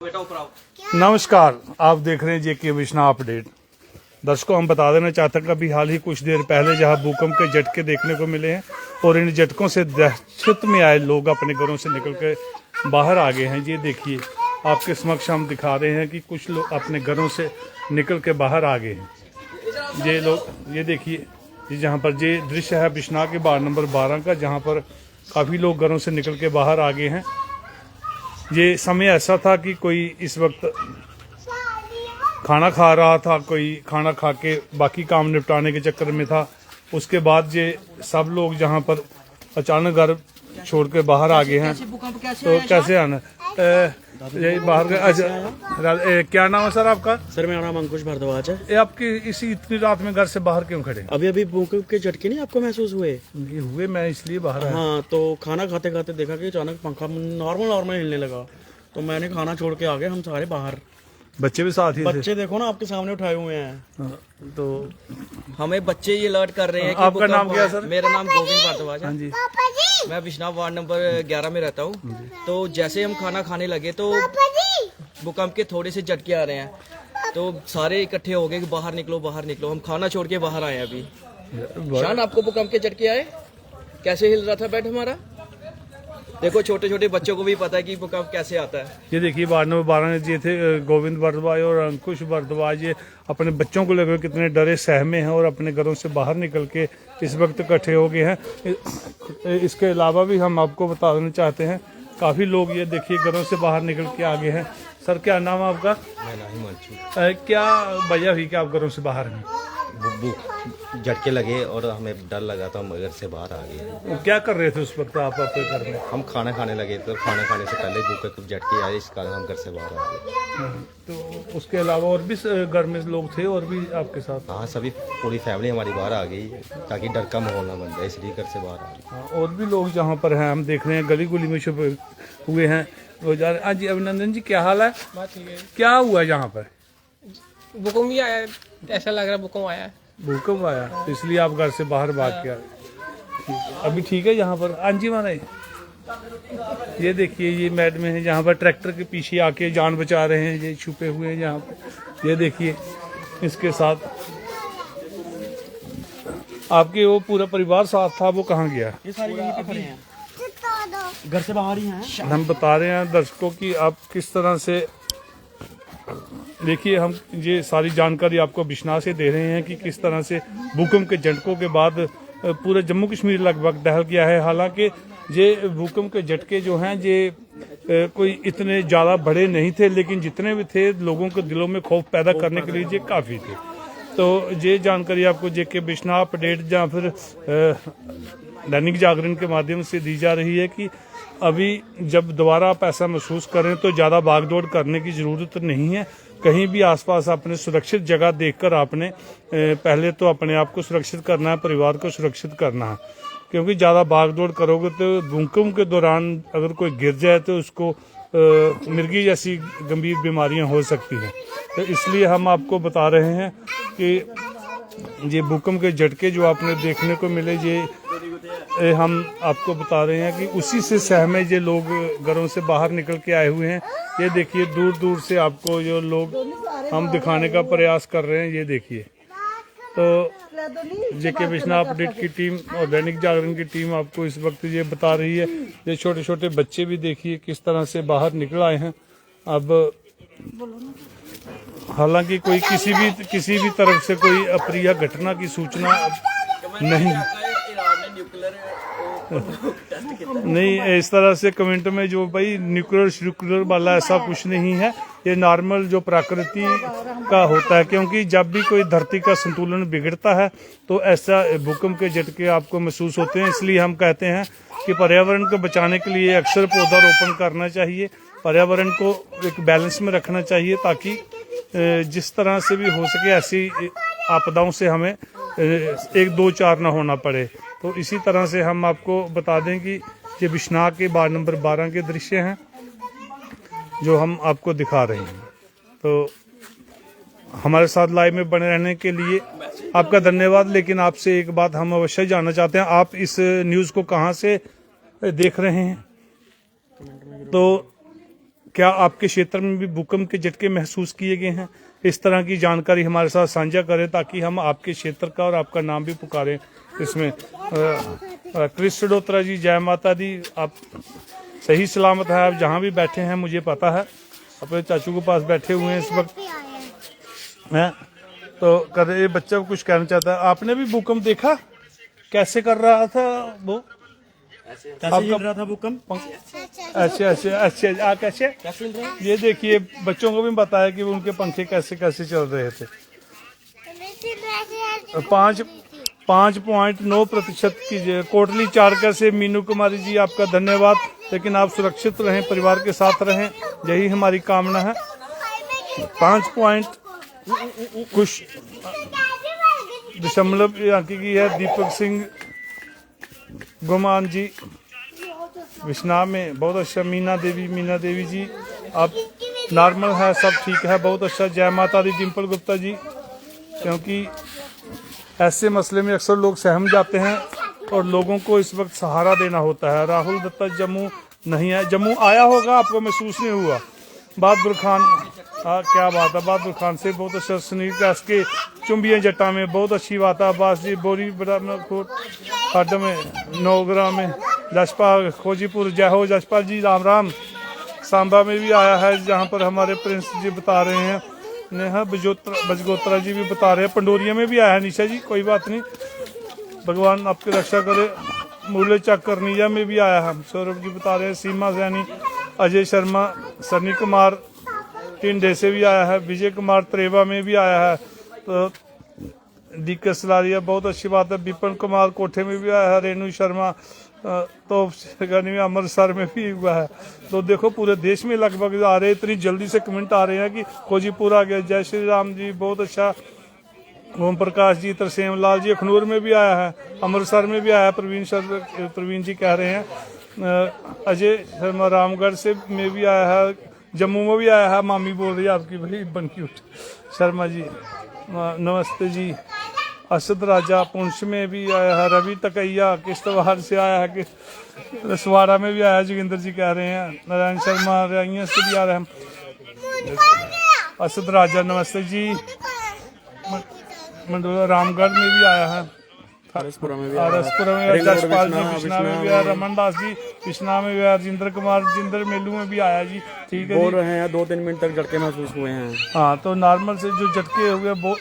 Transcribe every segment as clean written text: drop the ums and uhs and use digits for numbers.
नमस्कार, आप देख रहे हैं जेके विश्ना अपडेट। दर्शकों, हम बता देना चाहते हैं कि अभी हाल ही कुछ देर पहले जहां भूकंप के झटके देखने को मिले हैं और इन झटकों से दहशत में आए लोग अपने घरों से निकल के बाहर आ गए हैं। ये देखिए, आपके समक्ष हम दिखा रहे हैं कि कुछ लोग अपने घरों से निकल के बाहर आ गए हैं। ये लोग, ये देखिए, ये जहाँ पर ये दृश्य है बिश्ना के वार्ड नंबर 12 का, जहाँ पर काफ़ी लोग घरों से निकल के बाहर आ गए हैं। ये समय ऐसा था कि कोई इस वक्त खाना खा रहा था, कोई खाना खा के बाकी काम निपटाने के चक्कर में था। उसके बाद ये सब लोग जहाँ पर अचानक घर छोड़ के बाहर आ गए हैं। तो कैसे आना ये बाहर का? अच्छा, क्या नाम है सर आपका? सर मेरा नाम अंकुश भारद्वाज है। ये आपकी इसी इतनी रात में घर से बाहर क्यों खड़े? अभी भूकंप के झटके नहीं आपको महसूस हुए? ये हुए, मैं इसलिए बाहर आया। हाँ, तो खाना खाते खाते देखा कि अचानक पंखा नॉर्मल हिलने लगा, तो मैंने खाना छोड़ के आ गए हम सारे बाहर। बच्चे भी साथ ही थे? बच्चे देखो ना, आपके सामने उठाए हुए हैं। तो हमें बच्चे ये अलर्ट कर रहे हैं कि आपका नाम क्या है सर? मेरा नाम गोविंद भारद्वाज है। हाँ जी, मैं बिश्ना वार्ड नंबर 11 में रहता हूँ। तो जैसे हम खाना खाने लगे तो भूकंप के थोड़े से झटके आ रहे हैं, तो सारे इकट्ठे हो गए कि बाहर निकलो। हम खाना छोड़ के बाहर आए अभी। शान, आपको भूकंप के झटके आए? कैसे हिल रहा था बेड हमारा? देखो, छोटे छोटे बच्चों को भी पता है कि भूकंप कैसे आता है। ये देखिए, वार्ड नंबर 12 ये थे गोविंद भारद्वाज और अंकुश भारद्वाज। ये अपने बच्चों को लेकर कितने डरे सहमे हैं और अपने घरों से बाहर निकल के इस वक्त इकट्ठे हो गए हैं। इसके अलावा भी हम आपको बता देना चाहते हैं, काफ़ी लोग ये देखिए घरों से बाहर निकल के आ गए हैं। सर, क्या नाम है आपका? क्या वजह हुई कि आप घरों से बाहर हैं? झटके लगे और हमें डर लगा तो हम घर से बाहर आ गए। क्या कर रहे थे उस वक्त आप अपने घर में? हम खाना खाने लगे तो खाना खाने से पहले भूख झटके आए, इस कारण हम घर से बाहर आ गए। तो उसके अलावा और भी घर में लोग थे और भी आपके साथ? हाँ, सभी पूरी फैमिली हमारी बाहर आ गई ताकि डर का माहौल ना बन जाए, इसलिए घर से बाहर आ गए। हाँ, और भी लोग जहाँ पर हैं हम देख रहे हैं गली गुली में छुपे हुए हैं वो जा रहे। हाँ जी, अभिनंदन जी, क्या हाल है? क्या हुआ यहाँ पर? भूकंप भी आया, ऐसा लग रहा है भूकंप आया है। भूकंप आया, तो इसलिए आप घर से बाहर भाग के आ गए। अभी ठीक है यहाँ पर? हाँ जी महाराज, ये देखिए, ये मैडम है जहाँ पर ट्रैक्टर के पीछे आके जान बचा रहे हैं। ये छुपे हुए हैं यहाँ पर, ये देखिए। इसके साथ आपके वो पूरा परिवार साथ था, वो कहाँ गया? ये सारे यहीं पे खड़े हैं, घर से बाहर ही हैं। हम बता रहे हैं दर्शकों की आप किस तरह से देखिए, हम ये सारी जानकारी आपको बिश्ना से दे रहे हैं कि किस तरह से भूकंप के झटकों के बाद पूरा जम्मू कश्मीर लगभग दहल गया है। हालांकि ये भूकंप के झटके जो हैं ये कोई इतने ज़्यादा बड़े नहीं थे, लेकिन जितने भी थे लोगों के दिलों में खौफ पैदा करने के लिए ये काफ़ी थे। तो ये जानकारी आपको जेके बिश्ना अपडेट या फिर दैनिक जागरण के माध्यम से दी जा रही है कि अभी जब दोबारा आप ऐसा महसूस करें तो ज़्यादा भागदौड़ करने की ज़रूरत नहीं है। कहीं भी आसपास अपने सुरक्षित जगह देखकर आपने पहले तो अपने आप को सुरक्षित करना है, परिवार को सुरक्षित करना है, क्योंकि ज़्यादा भागदौड़ करोगे तो भूकंप के दौरान अगर कोई गिर जाए तो उसको मिर्गी जैसी गंभीर बीमारियां हो सकती हैं। तो इसलिए हम आपको बता रहे हैं कि ये भूकंप के झटके जो आपने देखने को मिले, ये हम आपको बता रहे हैं कि उसी से सहमे ये लोग घरों से बाहर निकल के आए हुए हैं। ये देखिए, दूर दूर से आपको जो लोग हम दिखाने का प्रयास कर रहे हैं, ये देखिए। तो जेके बिश्ना अपडेट की टीम और दैनिक जागरण की टीम आपको इस वक्त ये बता रही है। ये छोटे छोटे बच्चे भी देखिए किस तरह से बाहर निकल आए हैं। अब हालांकि कोई किसी भी तरफ से कोई अप्रिय घटना की सूचना नहीं नहीं, इस तरह से कमेंट में जो भाई न्यूक्लियर वाला ऐसा कुछ नहीं है। ये नॉर्मल जो प्रकृति का होता है, क्योंकि जब भी कोई धरती का संतुलन बिगड़ता है तो ऐसा भूकंप के झटके आपको महसूस होते हैं। इसलिए हम कहते हैं कि पर्यावरण को बचाने के लिए अक्सर पौधारोपण करना चाहिए, पर्यावरण को एक बैलेंस में रखना चाहिए, ताकि जिस तरह से भी हो सके ऐसी आपदाओं से हमें 1, 2, 4 ना होना पड़े। तो इसी तरह से हम आपको बता दें कि ये बिश्ना के वार्ड नंबर 12 के दृश्य हैं जो हम आपको दिखा रहे हैं। तो हमारे साथ लाइव में बने रहने के लिए आपका धन्यवाद। लेकिन आपसे एक बात हम अवश्य जानना चाहते हैं, आप इस न्यूज़ को कहाँ से देख रहे हैं? तो क्या आपके क्षेत्र में भी भूकंप के झटके महसूस किए गए हैं? इस तरह की जानकारी हमारे साथ साझा करें ताकि हम आपके क्षेत्र का और आपका नाम भी पुकारें इसमें। क्रिस डोत्रा जी, जय माता दी। आप सही सलामत है, आप जहाँ भी बैठे हैं मुझे पता है, अपने चाचू के पास बैठे हुए हैं इस वक्त हैं। तो कर ये बच्चा कुछ कहना चाहता है। आपने भी भूकंप देखा? कैसे कर रहा था वो? कैसे हिल रहा था भूकंप? अच्छा कैसे? ये देखिए, बच्चों को भी बताया कि उनके पंखे कैसे कैसे चल रहे थे। 5.9% की कोटली चारका से मीनू कुमारी जी, आपका धन्यवाद। लेकिन आप सुरक्षित रहें, परिवार के साथ रहें, यही हमारी कामना है। 5 पॉइंट कुछ दशमलव आंकी की है। दीपक सिंह गुमान जी विश्नाम में, बहुत अच्छा। मीना देवी जी, आप नॉर्मल है, सब ठीक है, बहुत अच्छा। जय माता दी डिम्पल गुप्ता जी। क्योंकि ऐसे मसले में अक्सर लोग सहम जाते हैं और लोगों को इस वक्त सहारा देना होता है। राहुल दत्ता जम्मू नहीं है, जम्मू आया होगा, आपको महसूस नहीं हुआ। बहादुर खान, क्या बात है, बहादुर खान से बहुत अच्छा। सुनील कैस के चुंबिया जट्टा में, बहुत अच्छी बात है। अब्बास जी बोरी खड्ड में, नौगरा में, जसपाल खोजीपुर, जय हो जसपाल जी, राम राम। सांबा में भी आया है, जहाँ पर हमारे प्रिंस जी बता रहे हैं। नेहा बजगोत्रा जी भी बता रहे हैं। पंडोरिया में भी आया है निशा जी, कोई बात नहीं, भगवान आपकी रक्षा करे। मूल्य चक करनिया में भी आया है, सौरभ जी बता रहे हैं। सीमा सैनी, अजय शर्मा, सनी कुमार टिंडे से भी आया है। विजय कुमार त्रेवा में भी आया है। तो डीके सलारिया, बहुत अच्छी बात है। विपिन कुमार कोठे में भी आया है। रेणु शर्मा तो अमृतसर में भी हुआ है। तो देखो पूरे देश में लगभग आ रहे हैं, इतनी जल्दी से कमेंट आ रहे हैं कि खोजीपुर आ गया। जय श्री राम जी, बहुत अच्छा। ओम प्रकाश जी, तरसेम लाल जी अखनूर में भी आया है, अमृतसर में भी आया है। प्रवीण जी कह रहे हैं। अजय शर्मा रामगढ़ से में भी आया है, जम्मू में भी आया है। मामी बोल रही है आपकी भाई बनकी उठ शर्मा जी, नमस्ते जी। असद राजा पुंछ में भी आया है। रवि तकैया किश्तवाड़ से आया है, कि रसवाड़ा में भी आया है, जोगिंदर जी कह रहे हैं। नारायण शर्मा रियाइया से भी आ रहे हैं। असद राजा नमस्ते जी। मंडोला रामगढ़ में भी आया है। आरएसपुरा में भी जसपाल जी कृष्णा में भी आया। रमन दास जी कृष्णा में भी आया। जिंदर कुमार जिंदर मेलू में भी आया जी, ठीक है। बोल रहे हैं 2-3 मिनट तक झटके महसूस हुए हैं। हाँ, तो नॉर्मल से जो झटके हुए वो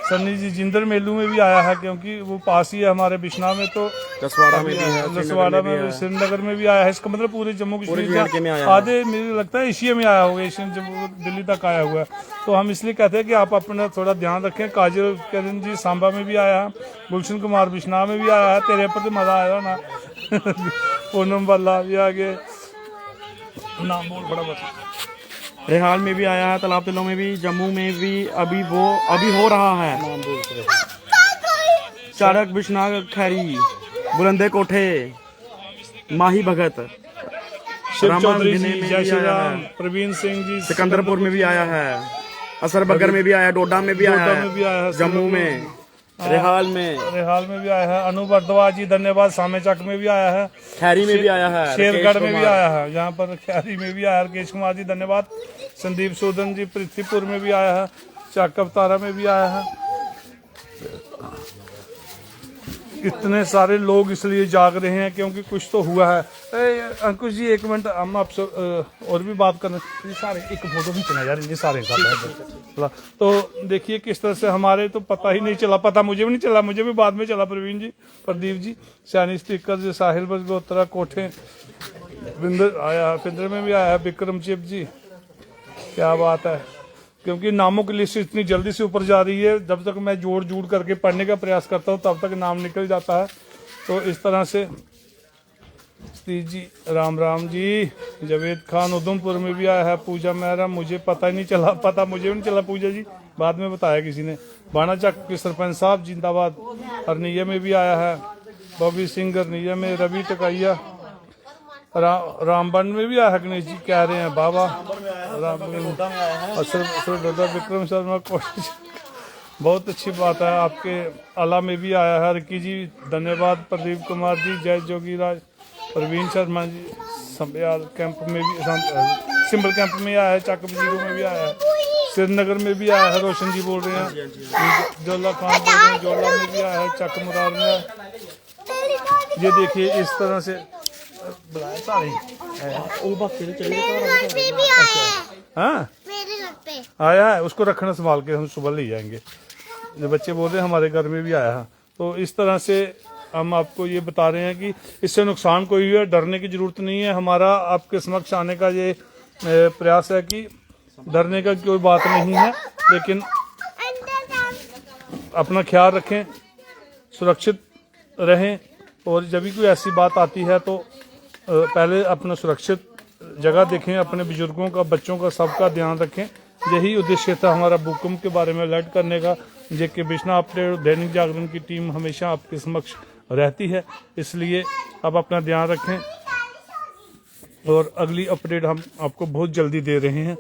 सन्नी जी जिंदर मेलू में भी आया है, क्योंकि वो पास ही है हमारे बिश्ना में। तो जसवाड़ा में भी है, जसवाड़ा में, श्रीनगर में भी आया है। इसका मतलब पूरे जम्मू कश्मीर में आधे, मुझे लगता है एशिया में आया होगा, एशियन जम्मू दिल्ली तक आया हुआ है। तो हम इसलिए कहते हैं कि आप अपना थोड़ा ध्यान रखें। काजल करण जी सांबा में भी आया है। गुलशन कुमार बिश्ना में भी आया है। तेरे पर तो मजा आया ना। पूनम वाला भी आगे नाम बोल बड़ा बता। रेहाल में भी आया है, तालाब तिलों में भी, जम्मू में भी अभी हो रहा है। चारक, बिश्नाग, खैरी, बुलंदे कोठे, माही भगत, शिव चौधरी जी, जय श्री राम। प्रवीण सिंह जी सिकंदरपुर में भी आया है। असरबगर में भी आया, डोडा में भी आया है, जम्मू में, रेहाल में भी आया है। अनु भारद्वाज जी धन्यवाद। सामेचक में भी आया है। खैरी में भी आया है। शेरगढ़ में भी आया है, यहाँ पर खैरी में भी आया है। राकेश कुमार जी धन्यवाद। संदीप सोधन जी पृथ्वीपुर में भी आया है। चाकवतारा में भी आया है। इतने सारे लोग इसलिए जाग रहे हैं क्योंकि कुछ तो हुआ है। अंकुश जी एक मिनट, हम आपसे और भी बात करना। ये सारे एक फोटो भी चला यार, ये सारे साथ। तो देखिए किस तरह से हमारे तो पता ही नहीं चला, पता मुझे भी नहीं चला, मुझे भी बाद में चला। प्रवीण जी, प्रदीप जी, सैनी स्टिकर जी, साहिल बजगोत्रा कोठे, विंदर आया, फिंदर में भी आया है। विक्रम चिप जी, क्या बात है। क्योंकि नामों की लिस्ट इतनी जल्दी से ऊपर जा रही है, जब तक मैं जोड़ करके पढ़ने का प्रयास करता हूँ तब तक नाम निकल जाता है। तो इस तरह से सतीश जी, राम राम जी। जावेद खान उधमपुर में भी आया है। पूजा मेहरा, मुझे पता ही नहीं चला, पता मुझे भी नहीं चला पूजा जी, बाद में बताया किसी ने। बाणाचक के सरपंच साहब जिंदाबाद। अरनिया में भी आया है। बॉबी सिंह अरनिया में। रवि टकाइया रामबन में भी आया है। गणेश जी कह रहे हैं बाबा विक्रम शर्मा कोशिश, बहुत अच्छी बात है। आपके आला में भी आया है। रिकी जी धन्यवाद। प्रदीप कुमार जी, जय जोगी राज। प्रवीण शर्मा जी संबयाल कैंप में भी, सिंबल कैंप में आया है, चक बजीरों में भी आया है, श्रीनगर में भी आया है, रोशन जी बोल रहे हैं, जोला खान बोल रहे हैं, जोला में भी आया है, चक मुरार में आया है। ये देखिए इस तरह से बुलाया सारे हाँ आया है, उसको रखना संभाल के हम सुबह ले जाएंगे। जो बच्चे बोल रहे हैं हमारे घर में भी आया है। तो इस तरह से हम आपको ये बता रहे हैं कि इससे नुकसान कोई हुआ, डरने की जरूरत नहीं है। हमारा आपके समक्ष आने का ये प्रयास है कि डरने का कोई बात नहीं है, लेकिन अपना ख्याल रखें, सुरक्षित रहें, और जब भी कोई ऐसी बात आती है तो पहले अपना सुरक्षित जगह देखें, अपने बुजुर्गों का, बच्चों का, सबका ध्यान रखें। यही उद्देश्य था हमारा भूकंप के बारे में अलर्ट करने का। जेके बिश्ना अपडेट दैनिक जागरण की टीम हमेशा आपके समक्ष रहती है, इसलिए आप अपना ध्यान रखें और अगली अपडेट हम आपको बहुत जल्दी दे रहे हैं।